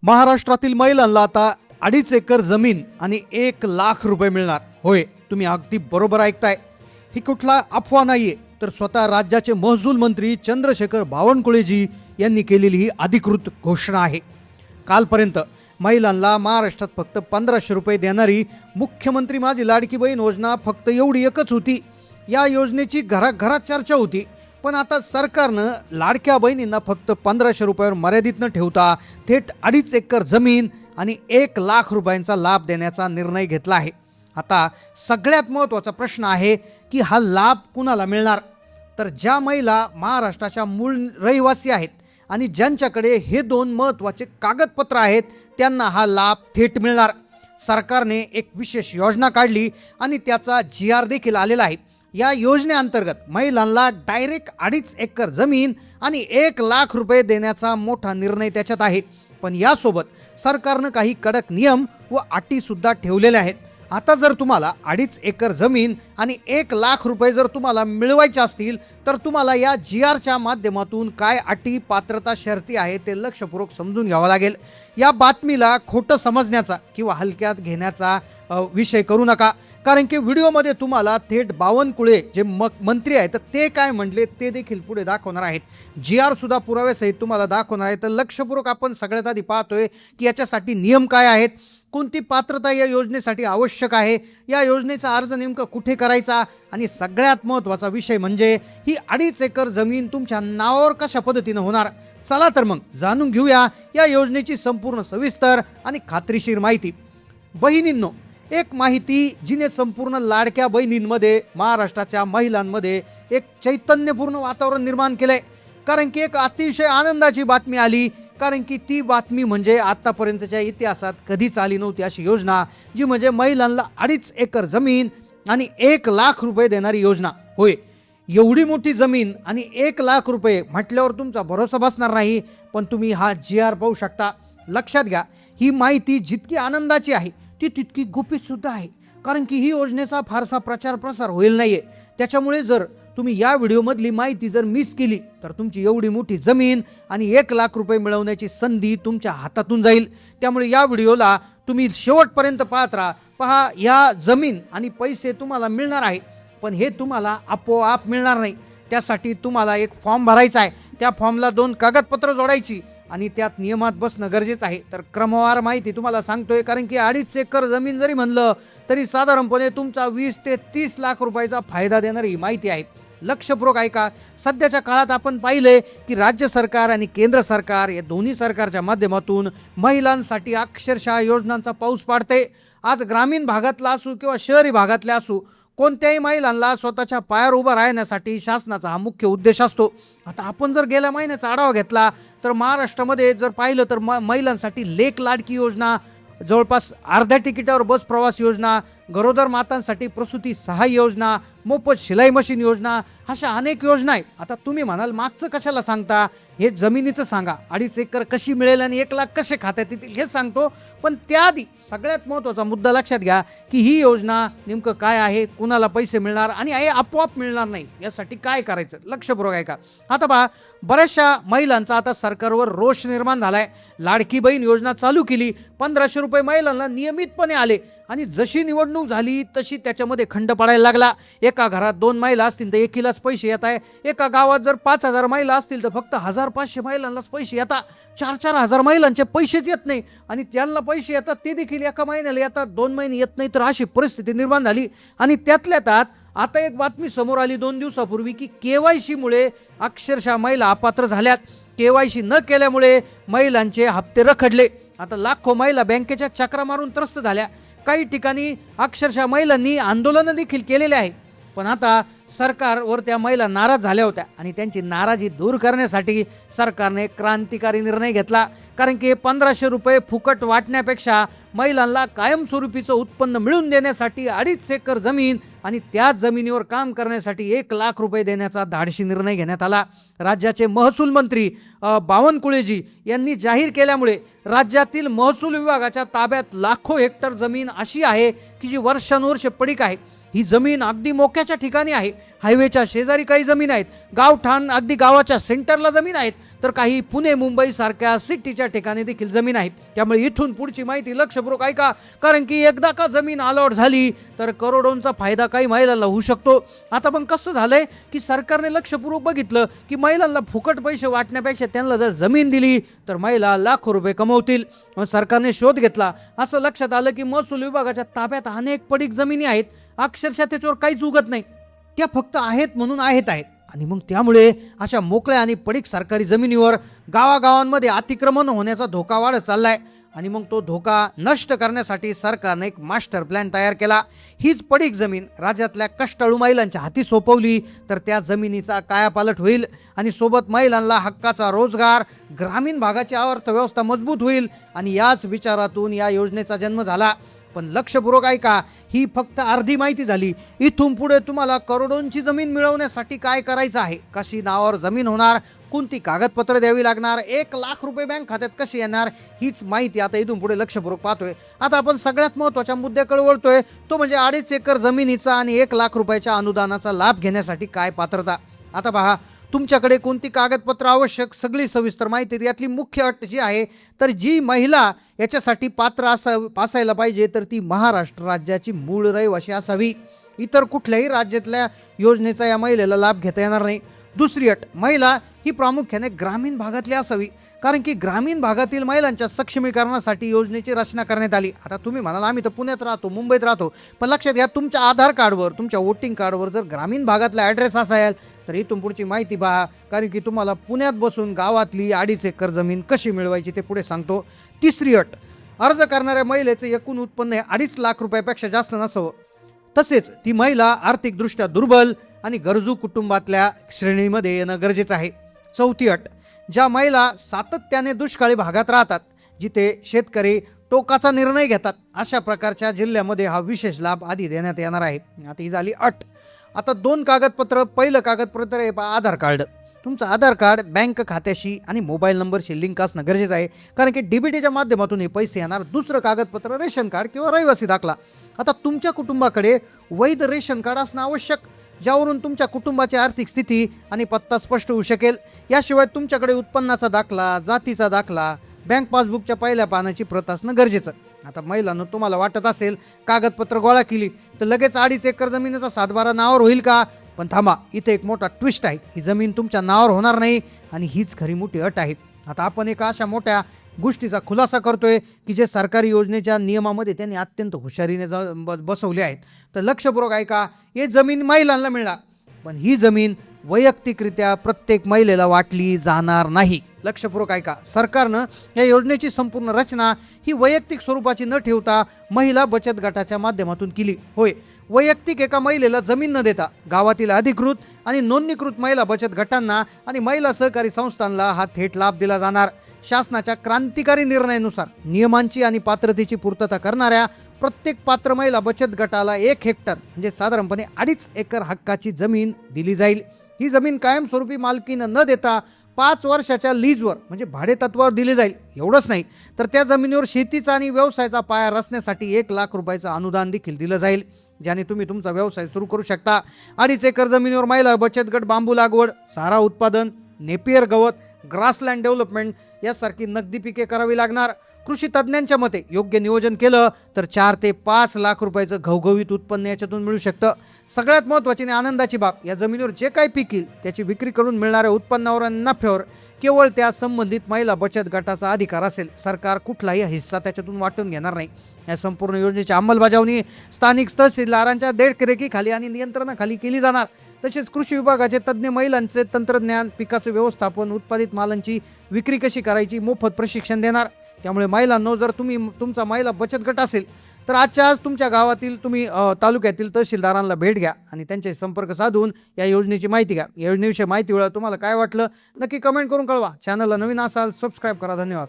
महाराष्ट्रातील महिलांना आता 2.5 एकर जमीन आणि 1 लाख रुपये मिळणार. होय, तुम्ही अगदी बरोबर ऐकताय. ही कुठला अफवा नाहीये, तर स्वतः राज्याचे महसूल मंत्री चंद्रशेखर बावनकुळेजी यांनी केलेली ही अधिकृत घोषणा आहे. कालपर्यंत महिलांना महाराष्ट्रात फक्त 1500 रुपये देणारी मुख्यमंत्री माझी लाडकी बहीण योजना फक्त एवढी एकच होती. या योजनेची घराघरात चर्चा होती. पण आता सरकारनं लाडक्या बहिणींना फक्त 1500 रुपयावर मर्यादित न ठेवता थेट 2.5 एकर जमीन आणि 1 लाख रुपयांचा लाभ देण्याचा निर्णय घेतला आहे. आता सगळ्यात महत्त्वाचा प्रश्न आहे की हा लाभ कुणाला मिळणार? तर ज्या महिला महाराष्ट्राच्या मूळ रहिवासी आहेत आणि ज्यांच्याकडे हे 2 महत्त्वाचे कागदपत्र आहेत त्यांना हा लाभ थेट मिळणार. सरकारने एक विशेष योजना काढली आणि त्याचा GR देखील आलेला आहे. या योजनेअंतर्गत महिलांना डायरेक्ट 2.5 एकर जमीन आणि 1 लाख रुपये देण्याचा मोठा निर्णय त्याच्यात आहे. पण यासोबत सरकारनं काही कडक नियम व अटीसुद्धा ठेवलेल्या आहेत. आता जर तुम्हाला 2.5 एकर जमीन आणि 1 लाख रुपये जर तुम्हाला मिळवायचे असतील तर तुम्हाला या GRच्या माध्यमातून काय अटी पात्रता शर्ती आहे ते लक्षपूर्वक समजून घ्यावं लागेल. या बातमीला खोटं समजण्याचा किंवा हलक्यात घेण्याचा विषय करू नका, कारण की व्हिडिओमध्ये तुम्हाला थेट बावनकुळे जे मंत्री आहेत ते काय म्हटले ते देखील पुढे दाखवणार आहेत. GR सुद्धा पुराव्यासहित तुम्हाला दाखवणार आहे. तर लक्षपूर्वक आपण सगळ्यात आधी पाहतोय की याच्यासाठी नियम काय आहेत, कोणती पात्रता या योजनेसाठी आवश्यक आहे, या योजनेचा अर्ज नेमका कुठे करायचा, आणि सगळ्यात महत्त्वाचा विषय म्हणजे ही 2.5 एकर जमीन तुमच्या नावावर कशा पद्धतीनं होणार. चला तर मग जाणून घेऊया या योजनेची संपूर्ण सविस्तर आणि खात्रीशीर माहिती. बहिणींनो, एक माहिती जिने संपूर्ण लाडक्या बहिणींमध्ये महाराष्ट्राच्या महिलांमध्ये एक चैतन्यपूर्ण वातावरण निर्माण केलंय. कारण की एक अतिशय आनंदाची बातमी आली, कारण की ती बातमी म्हणजे आतापर्यंतच्या इतिहासात कधीच आली नव्हती अशी योजना, जी म्हणजे महिलांना 2.5 एकर जमीन आणि 1 लाख रुपये देणारी योजना. होय, एवढी मोठी जमीन आणि 1 लाख रुपये म्हटल्यावर तुमचा भरोसा बसणार नाही. पण तुम्ही हा GR पाहू शकता. लक्षात घ्या, ही माहिती जितकी आनंदाची आहे ती तितकी गुपित सुद्धा आहे, कारण की ही योजनेचा फारसा प्रचार प्रसार होईल नाहीये. त्याच्यामुळे जर तुम्ही या व्हिडिओमधली माहिती जर मिस केली तर तुमची एवढी मोठी जमीन आणि 1 लाख रुपये मिळवण्याची संधी तुमच्या हातातून जाईल. त्यामुळे या व्हिडिओला तुम्ही शेवटपर्यंत पाहत राहा. पहा, या जमीन आणि पैसे तुम्हाला मिळणार आहे, पण हे तुम्हाला आपोआप मिळणार नाही. त्यासाठी तुम्हाला एक फॉर्म भरायचा आहे. त्या फॉर्मला 2 कागदपत्र जोडायची आणि त्यात नियमात बसणं गरजेचं आहे. तर क्रमवार माहिती तुम्हाला सांगतोय, कारण की 2.5 एकर जमीन जरी म्हणलं तरी साधारणपणे तुमचा 20 ते 30 लाख रुपयाचा फायदा देणारी माहिती आहे. लक्षपूर्वक ऐका. सध्याच्या काळात आपण पाहिले की राज्य सरकार आणि केंद्र सरकार या दोन्ही सरकारच्या माध्यमातून महिलांसाठी अक्षरशः योजनांचा पाऊस पाडते. आज ग्रामीण भागातला असू किंवा शहरी भागातल्या असू, कोणत्याही महिलांना स्वतःच्या पायावर उभं राहण्यासाठी शासनाचा हा मुख्य उद्देश असतो. आता आपण जर गेल्या महिन्याचा आढावा घेतला तर महाराष्ट्रामध्ये जर पाहिलं तर महिलांसाठी लेक लाडकी योजना, जवळपास अर्ध्या तिकिटावर बस प्रवास योजना, गरोदर मातांसाठी प्रसूती सहाय्य योजना, मोफत शिलाई मशीन योजना, अशा अनेक योजना आहेत. आता तुम्ही म्हणाल मागचं कशाला सांगता, हे जमिनीचं सांगा, 2.5 एकर कशी मिळेल आणि 1 लाख कसे खात्यात येतील हे सांगतो. पण त्याआधी सगळ्यात महत्त्वाचा मुद्दा लक्षात घ्या की ही योजना नेमकं काय आहे, कुणाला पैसे मिळणार आणि हे आपोआप मिळणार नाही, यासाठी काय करायचं लक्षपूर्वक आहे का. आता पहा, बऱ्याचशा महिलांचा आता सरकारवर रोष निर्माण झालाय. लाडकी बहीण योजना चालू केली, 1500 रुपये महिलांना नियमितपणे आले आणि जशी निवडणूक झाली तशी त्याच्यामध्ये खंड पडायला लागला. एका घरात 2 महिला असतील तर एकीलाच पैसे येत आहे. एका गावात जर 5000 महिला असतील तर फक्त 1500 महिलांनाच पैसे येतात. 4-4 हजार महिलांचे पैसेच येत नाही, आणि त्यांना पैसे येतात ते देखील एका महिन्याला येतात, 2 महिने येत नाही. तर अशी परिस्थिती निर्माण झाली. आणि त्यातल्या त्यात आता एक बातमी समोर आली 2 दिवसापूर्वी की KYC मुळे अक्षरशः महिला अपात्र झाल्यात. KYC न केल्यामुळे महिलांचे हप्ते रखडले. आता लाखो महिला बँकेच्या चक्रा मारून त्रस्त झाल्या. काही ठिकाणी अक्षरशः महिलांनी आंदोलनं देखील केलेले आहे. पण आता सरकारवर त्या महिला नाराज झाल्या होत्या आणि त्यांची नाराजी दूर करण्यासाठी सरकारने क्रांतिकारी निर्णय घेतला. कारण की 1500 रुपये फुकट वाटण्यापेक्षा महिलांना कायमस्वरूपीचं उत्पन्न मिळवून देण्यासाठी 2.5 एकर जमीन आणि त्याच जमिनीवर काम करण्यासाठी 1 लाख रुपये देण्याचा धाडसी निर्णय घेण्यात आला. राज्याचे महसूल मंत्री बावनकुळेजी यांनी जाहीर केल्यामुळे राज्यातील महसूल विभागाच्या ताब्यात लाखो हेक्टर जमीन अशी आहे की जी वर्षानुवर्षे पडीक आहे. ही जमीन अगदी मोक्याच्या ठिकाणी आहे. हायवेच्या शेजारी काही जमीन आहेत, गावठाण अगदी गावाच्या सेंटरला जमीन आहेत. तर काही पुणे मुंबई सारख्या सिटीच्या ठिकाणी देखील जमीन आहे. त्यामुळे इथून पुढची माहिती लक्षपूर्वक ऐका, कारण की एकदा का जमीन अलॉट झाली तर करोडोंचा फायदा काही महिलांना होऊ शकतो. आता पण कसं झालंय की सरकारने लक्षपूर्वक बघितलं की महिलांना फुकट पैसे वाटण्यापेक्षा त्यांना जर जमीन दिली तर महिला लाखो रुपये कमवतील. मग सरकारने शोध घेतला, असं लक्षात आलं की महसूल विभागाच्या ताब्यात अनेक पडीक जमिनी आहेत, अक्षरशः त्याच्यावर काहीच उगत नाही, त्या फक्त आहेत म्हणून आहेत. आणि मग त्यामुळे अशा मोकळ्या आणि पडीक सरकारी जमिनीवर गावागावांमध्ये अतिक्रमण होण्याचा धोका वाढत चाललाय. आणि मग तो धोका नष्ट करण्यासाठी सरकारने एक मास्टर प्लॅन तयार केला. हीच पडीक जमीन राज्यातल्या कष्टाळू महिलांच्या हाती सोपवली तर त्या जमिनीचा कायापालट होईल आणि सोबत महिलांना हक्काचा रोजगार, ग्रामीण भागाची अर्थव्यवस्था मजबूत होईल. आणि याच विचारातून या योजनेचा जन्म झाला. पण लक्षपूर्वक ऐका, ही फक्त अर्धी माहिती झाली. इथून पुढे तुम्हाला करोडोंची जमीन मिळवण्यासाठी काय करायचं आहे, कशी नावावर जमीन होणार, कोणती कागदपत्र द्यावी लागणार, 1,00,000 रुपये बँक खात्यात कशी येणार, हीच माहिती आता इथून पुढे लक्षपूर्वक पाहतोय. आता आपण सगळ्यात महत्त्वाच्या मुद्द्याकडे वळतोय, तो म्हणजे 2.5 एकर जमिनीचा आणि 1,00,000 रुपयाच्या अनुदानाचा लाभ घेण्यासाठी काय पात्रता. आता पहा, तुमच्याकडे कोणती कागदपत्र आवश्यक, सगळी सविस्तर माहिती. यातली मुख्य अट जी आहे, तर जी महिला याच्यासाठी पात्र असायला पाहिजे तर ती महाराष्ट्र राज्याची मूळ रहिवासी असावी. इतर कुठल्याही राज्यातल्या योजनेचा या महिलेला लाभ घेता येणार नाही. दुसरी अट, महिला ही प्रामुख्याने ग्रामीण भागातली असावी, कारण की ग्रामीण भागातील महिलांच्या सक्षमीकरणासाठी योजनेची रचना करण्यात आली. आता तुम्ही म्हणाल आम्ही तर पुण्यात राहतो, मुंबईत राहतो, पण लक्षात घ्या तुमच्या आधार कार्डवर, तुमच्या वोटिंग कार्डवर जर ग्रामीण भागातला ॲड्रेस असेल तर इथून पुढची माहिती पहा, कारण की तुम्हाला पुण्यात बसून गावातली 2.5 एकर जमीन कशी मिळवायची ते पुढे सांगतो. तिसरी अट, अर्ज करणाऱ्या महिलेचे एकूण उत्पन्न हे 2.5 लाख रुपयापेक्षा जास्त नसावं. तसेच ती महिला आर्थिकदृष्ट्या दुर्बल आणि गरजू कुटुंबातल्या श्रेणीमध्ये येणं गरजेचं आहे. चौथी अट, ज्या महिला सातत्याने दुष्काळी भागात राहतात, जिथे शेतकरी टोकाचा निर्णय घेतात, अशा प्रकारच्या जिल्ह्यामध्ये हा विशेष लाभ आधी देण्यात येणार आहे. आता ही झाली अट. आता 2 कागदपत्र. पहिलं कागदपत्र आहे आधार कार्ड. तुमचं आधार कार्ड बँक खात्याशी आणि मोबाईल नंबरशी लिंक असणं गरजेचं आहे, कारण की डीबीटीच्या माध्यमातून हे पैसे येणार. दुसरं कागदपत्र रेशन कार्ड किंवा रहिवासी दाखला. आता तुमच्या कुटुंबाकडे वैध रेशन कार्ड असणं आवश्यक, ज्यावरून तुमच्या कुटुंबाची आर्थिक स्थिती आणि पत्ता स्पष्ट होऊ शकेल. याशिवाय तुमच्याकडे उत्पन्नाचा दाखला, जातीचा दाखला, बँक पासबुकच्या पहिल्या पानाची प्रत असणं गरजेचं. आता महिलांनो, तुम्हाला वाटत असेल कागदपत्र गोळा केली तर लगेच 2.5 एकर जमिनीचा 7/12 नावावर होईल का? पण थांबा, इथे एक मोठा ट्विस्ट आहे. ही जमीन तुमच्या नावावर होणार नाही आणि हीच खरी मोठी अट आहे. आता आपण एका अशा मोठ्या गोष्टीचा खुलासा करतोय की जे सरकारी योजनेच्या नियमामध्ये त्यांनी अत्यंत हुशारीने बसवले आहेत. तर लक्षपूर्वक ऐका, हे जमीन महिलांना मिळणार, पण ही जमीन वैयक्तिकरित्या प्रत्येक महिलेला वाटली जाणार नाही. लक्षपूर्वक ऐका, सरकारनं या योजनेची संपूर्ण रचना ही वैयक्तिक स्वरूपाची न ठेवता महिला बचत गटाच्या माध्यमातून केली. होय, वैयक्तिक एका महिलेला जमीन न देता गावातील अधिकृत आणि नोंदणीकृत महिला बचत गटांना आणि महिला सहकारी संस्थांना हा थेट लाभ दिला जाणार. शासनाच्या क्रांतिकारी निर्णयानुसार नियमांची आणि पात्रतेची पूर्तता करणाऱ्या प्रत्येक पात्र महिला बचत गटाला 1 हेक्टर म्हणजे साधारणपणे 2.5 एकर हक्काची जमीन दिली जाईल. ही जमीन कायमस्वरूपी मालकीनं न देता 5 वर्षाच्या लीजवर म्हणजे भाडे तत्वावर दिली जाईल. एवढंच नाही तर त्या जमिनीवर शेतीचा आणि व्यवसायाचा पाया रचण्यासाठी 1,00,000 रुपयाचं अनुदान देखील दिलं जाईल, ज्याने तुम्ही तुमचा व्यवसाय सुरू करू शकता. 2.5 एकर जमिनीवर महिला बचत गट बांबू लागवड, चारा उत्पादन, नेपियर गवत, ग्रासलँड डेव्हलपमेंट यासारखी नगदी पिके करावी लागणार. कृषी तज्ज्ञांच्या मते योग्य नियोजन केलं तर 4 ते 5 लाख रुपयाचं घवघवीत उत्पन्न याच्यातून मिळू शकतं. सगळ्यात महत्त्वाची आणि आनंदाची बाब, या जमिनीवर जे काही पीक येईल त्याची विक्री करून मिळणाऱ्या उत्पन्नावर आणि नफ्यावर केवळ त्या संबंधित महिला बचत गटाचा अधिकार असेल. सरकार कुठलाही हिस्सा त्याच्यातून वाटून घेणार नाही. या संपूर्ण योजनेची अंमलबजावणी स्थानिक तहसीलदारांच्या देखरेखीखाली आणि नियंत्रणाखाली केली जाणार. तसेच कृषी विभागाचे तज्ज्ञ महिलांचे तंत्रज्ञान, पिकाचे व्यवस्थापन, उत्पादित मालांची विक्री कशी करायची मोफत प्रशिक्षण देणार. त्यामुळे महिलांनो, जर तुम्ही तुमचा महिला बचत गट असेल तर आजच्या आज तुमच्या गावातील तुम्ही तालुक्यातील तहसीलदारांना भेट घ्या आणि त्यांचे संपर्क साधून या योजनेची माहिती घ्या. या योजनेविषयी माहिती तुम्हाला काय वाटलं नक्की कमेंट करून कळवा. चॅनलला नवीन असाल सबस्क्राईब करा. धन्यवाद.